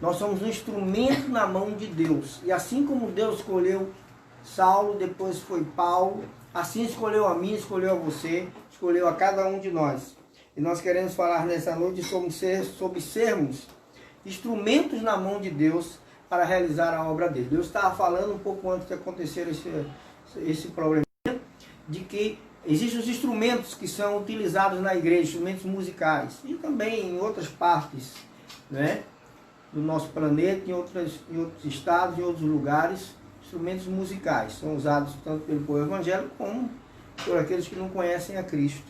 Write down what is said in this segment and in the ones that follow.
Nós somos um instrumento na mão de Deus. E assim como Deus escolheu Saulo, depois foi Paulo, assim escolheu a mim, escolheu a você, escolheu a cada um de nós. E nós queremos falar nessa noite sobre sermos instrumentos na mão de Deus para realizar a obra dele. Deus estava falando um pouco antes de acontecer esse problema, de que existem os instrumentos que são utilizados na igreja, instrumentos musicais, e também em outras partes, né, do nosso planeta, em outros estados, em outros lugares, instrumentos musicais são usados tanto pelo povo evangélico como por aqueles que não conhecem a Cristo.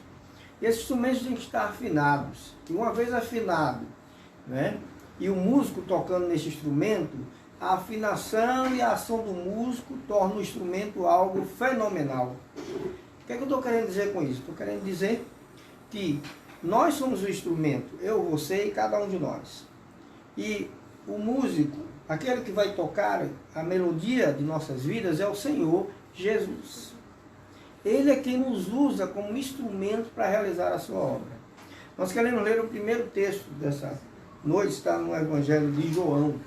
E esses instrumentos têm que estar afinados. E uma vez afinado, né, e o músico tocando nesse instrumento, a afinação e a ação do músico torna o instrumento algo fenomenal. O que é que eu estou querendo dizer com isso? Estou querendo dizer que nós somos o instrumento, eu, você e cada um de nós. E o músico, aquele que vai tocar a melodia de nossas vidas, é o Senhor Jesus. Ele é quem nos usa como instrumento para realizar a sua obra. Nós queremos ler o primeiro texto dessa noite, está no Evangelho de João,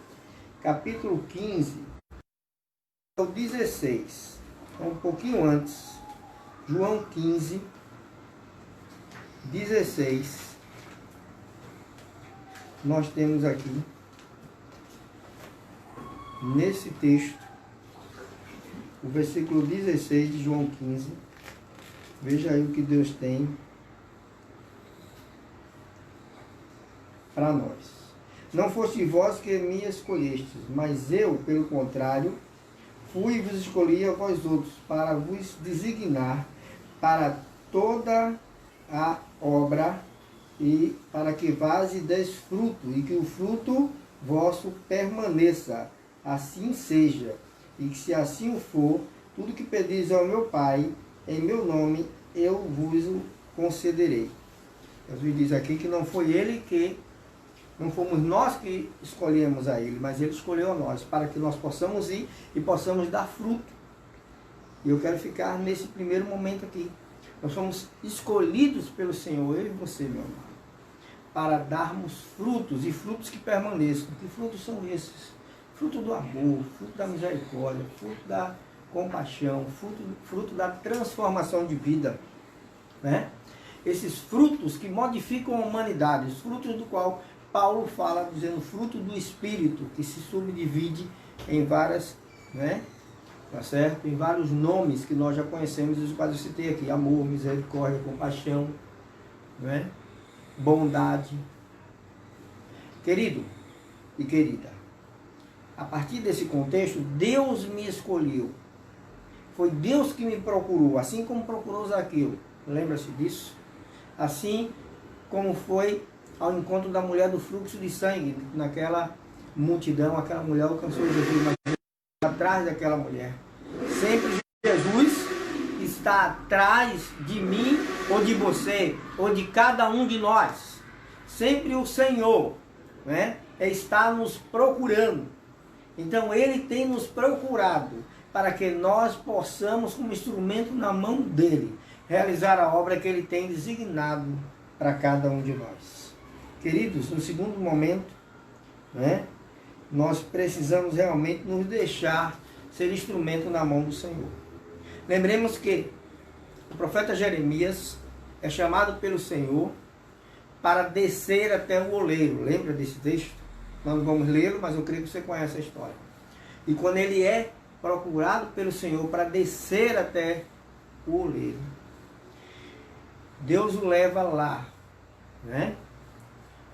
capítulo 15, ao 16, um pouquinho antes. João 15, 16, nós temos aqui, nesse texto, o versículo 16 de João 15, veja aí o que Deus tem para nós. Não foste vós que me escolhestes, mas eu, pelo contrário, fui e vos escolhi a vós outros, para vos designar para toda a obra, e para que vás e deis fruto, e que o fruto vosso permaneça. Assim seja, e que se assim o for, tudo que pedis ao meu Pai, em meu nome, eu vos o concederei. Jesus diz aqui que não foi ele que, não fomos nós que escolhemos a ele, mas ele escolheu a nós, para que nós possamos ir e possamos dar fruto. E eu quero ficar nesse primeiro momento aqui. Nós somos escolhidos pelo Senhor, eu e você, meu amado, para darmos frutos, e frutos que permaneçam. Que frutos são esses? Fruto do amor, fruto da misericórdia, fruto da compaixão, fruto da transformação de vida, né? Esses frutos que modificam a humanidade, os frutos do qual Paulo fala, dizendo fruto do Espírito, que se subdivide em várias, né? Tá certo? Em vários nomes que nós já conhecemos, os quais eu citei aqui: amor, misericórdia, compaixão, né? Bondade. Querido e querida, a partir desse contexto, Deus me escolheu. Foi Deus que me procurou, assim como procurou Zaqueu. Lembra-se disso? Assim como foi ao encontro da mulher do fluxo de sangue, naquela multidão, aquela mulher alcançou Jesus, mas atrás daquela mulher. Sempre Jesus está atrás de mim, ou de você, ou de cada um de nós. Sempre o Senhor, né, está nos procurando. Então Ele tem nos procurado para que nós possamos, como instrumento na mão dEle, realizar a obra que Ele tem designado para cada um de nós. Queridos, no segundo momento, né, nós precisamos realmente nos deixar ser instrumento na mão do Senhor. Lembremos que o profeta Jeremias é chamado pelo Senhor para descer até o oleiro. Lembra desse texto? Nós não vamos lê-lo, mas eu creio que você conhece a história. E quando ele é procurado pelo Senhor para descer até o oleiro, Deus o leva lá, né?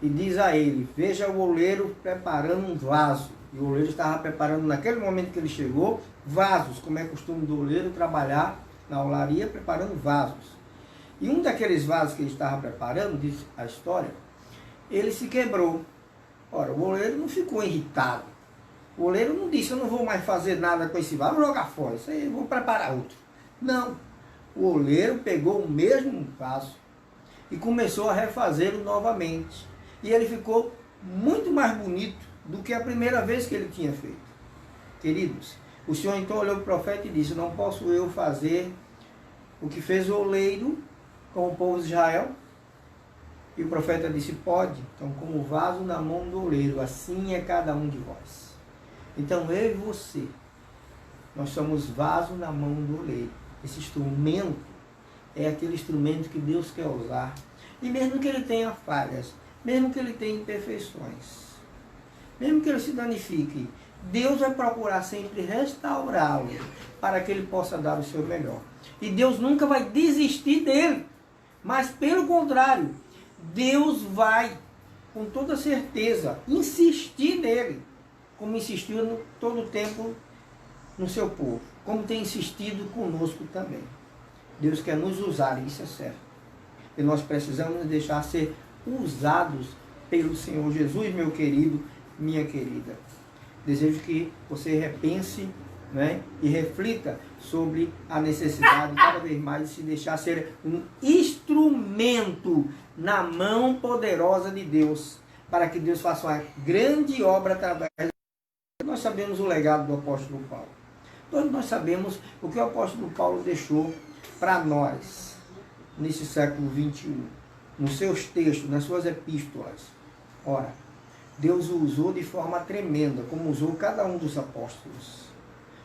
E diz a ele: veja o oleiro preparando um vaso. E o oleiro estava preparando, naquele momento que ele chegou, vasos, como é costume do oleiro trabalhar na olaria, preparando vasos. E um daqueles vasos que ele estava preparando, diz a história, ele se quebrou. Ora, o oleiro não ficou irritado. O oleiro não disse: eu não vou mais fazer nada com esse vaso, vou jogar fora, isso aí eu vou preparar outro. Não. O oleiro pegou o mesmo vaso e começou a refazê-lo novamente. E ele ficou muito mais bonito do que a primeira vez que ele tinha feito. Queridos, o Senhor então olhou para o profeta e disse: não posso eu fazer o que fez o oleiro com o povo de Israel? E o profeta disse, pode. Então, como vaso na mão do oleiro, assim é cada um de vós. Então, eu e você, nós somos vaso na mão do oleiro. Esse instrumento é aquele instrumento que Deus quer usar. E mesmo que ele tenha falhas, mesmo que ele tenha imperfeições, mesmo que ele se danifique, Deus vai procurar sempre restaurá-lo para que ele possa dar o seu melhor. E Deus nunca vai desistir dele. Mas, pelo contrário, Deus vai, com toda certeza, insistir nele, como insistiu todo o tempo no seu povo, como tem insistido conosco também. Deus quer nos usar, e isso é certo. E nós precisamos nos deixar ser usados pelo Senhor Jesus, meu querido, minha querida. Desejo que você repense, né, e reflita sobre a necessidade cada vez mais de se deixar ser um instrumento na mão poderosa de Deus, para que Deus faça uma grande obra através de nós. Nós sabemos o legado do apóstolo Paulo. Todos nós sabemos o que o apóstolo Paulo deixou para nós nesse século 21, nos seus textos, nas suas epístolas. Ora, Deus o usou de forma tremenda, como usou cada um dos apóstolos,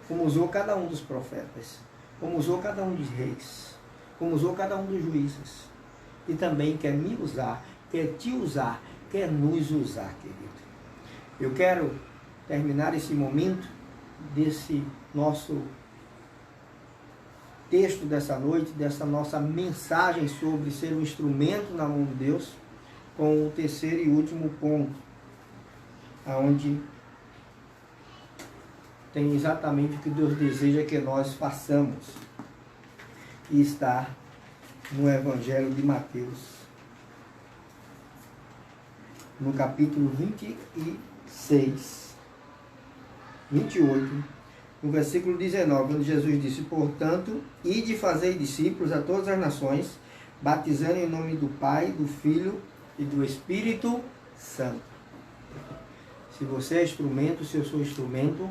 como usou cada um dos profetas, como usou cada um dos reis, como usou cada um dos juízes. E também quer me usar, quer te usar, quer nos usar, querido. Eu quero terminar esse momento desse nosso texto dessa noite, dessa nossa mensagem sobre ser um instrumento na mão de Deus, com o terceiro e último ponto, onde tem exatamente o que Deus deseja que nós façamos, e está no Evangelho de Mateus, no capítulo 26, 28, no versículo 19, onde Jesus disse, portanto, ide fazer discípulos a todas as nações, batizando em nome do Pai, do Filho e do Espírito Santo. Se você é instrumento, se eu sou instrumento,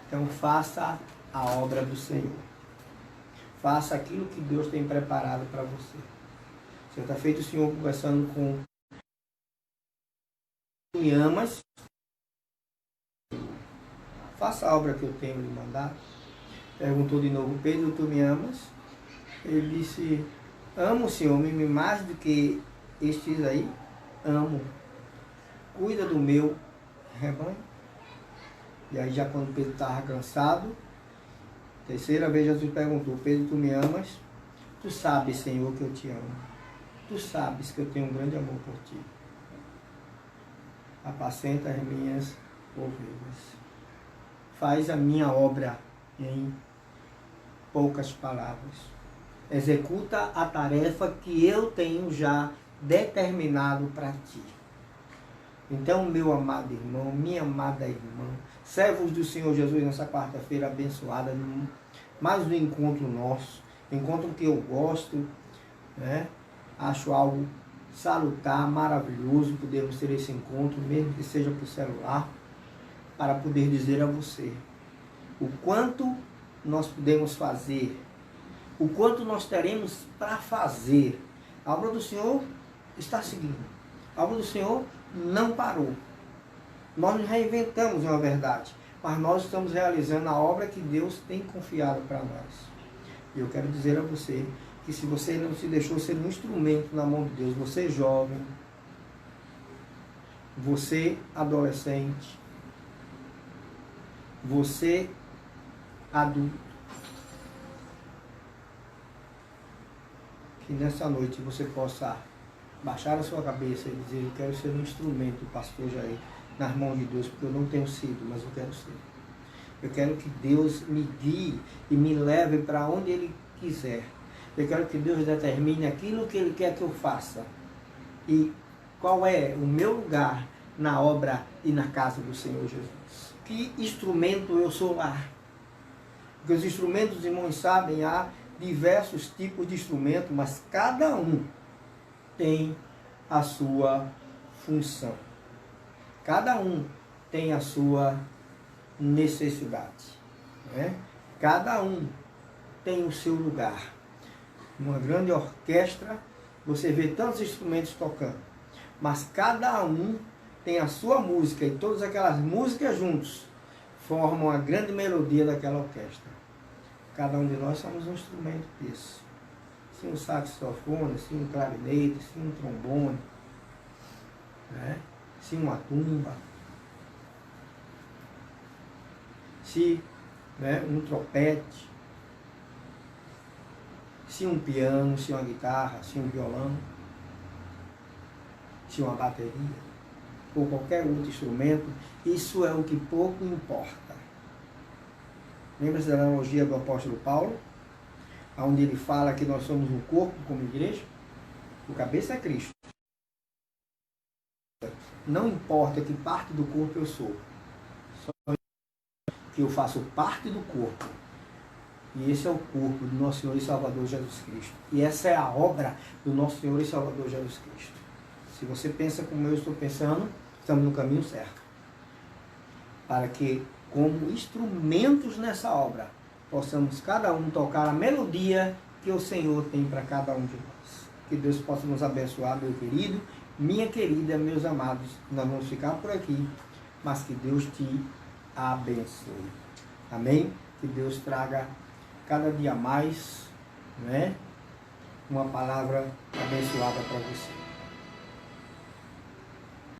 então faça a obra do Senhor. Faça aquilo que Deus tem preparado para você. Você está feito o Senhor conversando com me amas, faça a obra que eu tenho lhe mandado. Perguntou de novo, Pedro, tu me amas? Ele disse, amo o Senhor, me mais do que estes aí, amo. Cuida do meu rebanho. E aí já quando Pedro estava cansado, terceira vez Jesus perguntou, Pedro, tu me amas? Tu sabes, Senhor, que eu te amo. Tu sabes que eu tenho um grande amor por ti. Apacenta as minhas ovelhas. Faz a minha obra em poucas palavras. Executa a tarefa que eu tenho já determinado para ti. Então, meu amado irmão, minha amada irmã, servos do Senhor Jesus nessa quarta-feira abençoada, mais um encontro nosso, encontro que eu gosto, né? Acho algo salutar, maravilhoso podermos ter esse encontro, mesmo que seja por celular, para poder dizer a você o quanto nós podemos fazer, o quanto nós teremos para fazer. A obra do Senhor está seguindo. A obra do Senhor não parou. Nós nos reinventamos, na verdade, mas nós estamos realizando a obra que Deus tem confiado para nós. E eu quero dizer a você que se você não se deixou ser um instrumento na mão de Deus, você jovem, você adolescente, você adulto, que nessa noite você possa baixar a sua cabeça e dizer, eu quero ser um instrumento, pastor Jair, nas mãos de Deus, porque eu não tenho sido, mas eu quero ser. Eu quero que Deus me guie e me leve para onde Ele quiser. Eu quero que Deus determine aquilo que Ele quer que eu faça. E qual é o meu lugar na obra e na casa do Senhor Jesus. Que instrumento eu sou lá? Porque os instrumentos, irmãos, sabem, há diversos tipos de instrumentos, mas cada um tem a sua função. Cada um tem a sua necessidade. Né? Cada um tem o seu lugar. Numa grande orquestra, você vê tantos instrumentos tocando. mas cada um tem a sua música, e todas aquelas músicas juntos formam a grande melodia daquela orquestra. Cada um de nós somos um instrumento disso. Se um saxofone, se um clarinete, se um trombone, né? Se uma tumba, se, né, um trompete, se um piano, se uma guitarra, se um violão, se uma bateria, ou qualquer outro instrumento, isso é o que pouco importa. Lembra-se da analogia do apóstolo Paulo, onde ele fala que nós somos um corpo como igreja? O cabeça é Cristo. Não importa que parte do corpo eu sou, só que eu faço parte do corpo. E esse é o corpo do nosso Senhor e Salvador Jesus Cristo. E essa é a obra do nosso Senhor e Salvador Jesus Cristo. Se você pensa como eu estou pensando, estamos no caminho certo. Para que, como instrumentos nessa obra, possamos cada um tocar a melodia que o Senhor tem para cada um de nós. Que Deus possa nos abençoar, meu querido, minha querida, meus amados. Nós vamos ficar por aqui, mas que Deus te abençoe. Amém? Que Deus traga cada dia mais, né, uma palavra abençoada para você.